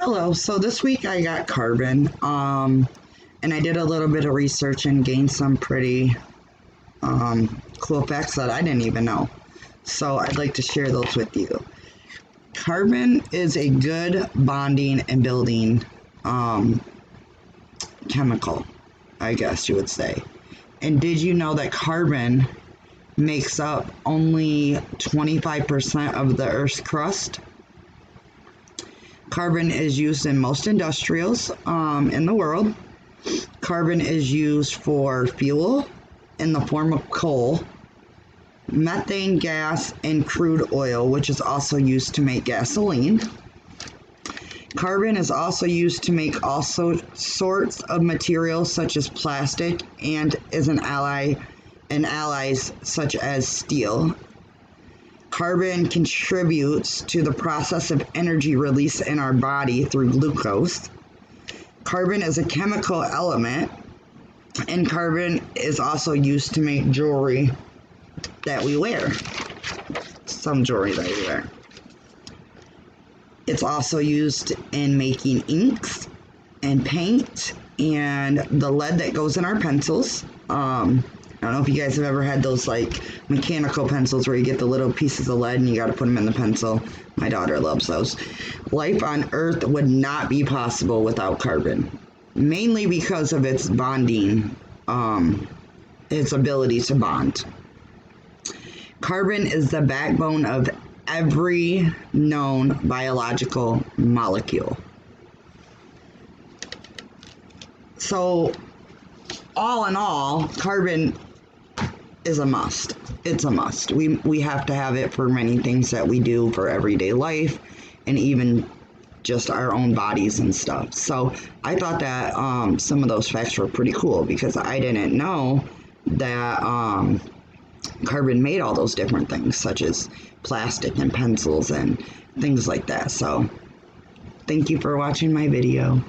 Hello. So this week I got carbon, and I did a little bit of research and gained some pretty cool facts that I didn't even know. So I'd like to share those with you. Carbon is a good bonding and building chemical, I guess you would say. And did you know that carbon makes up only 25% of the Earth's crust? Carbon is used in most industrials in the world. Carbon is used for fuel in the form of coal, methane gas, and crude oil, which is also used to make gasoline. Carbon is also used to make all sorts of materials such as plastic and is an ally in alloys such as steel. Carbon contributes to the process of energy release in our body through glucose. Carbon is a chemical element, and carbon is also used to make jewelry that we wear. Some jewelry that we wear. It's also used in making inks and paint and the lead that goes in our pencils. I don't know if you guys have ever had those like mechanical pencils where you get the little pieces of lead and you got to put them in the pencil. My daughter loves those. Life on Earth would not be possible without carbon, mainly because of its bonding, its ability to bond. Carbon is the backbone of every known biological molecule. So, all in all, carbon is a must. It's a must. We have to have it for many things that we do for everyday life and even just our own bodies and stuff. So I thought that some of those facts were pretty cool because I didn't know that carbon made all those different things such as plastic and pencils and things like that. So thank you for watching my video.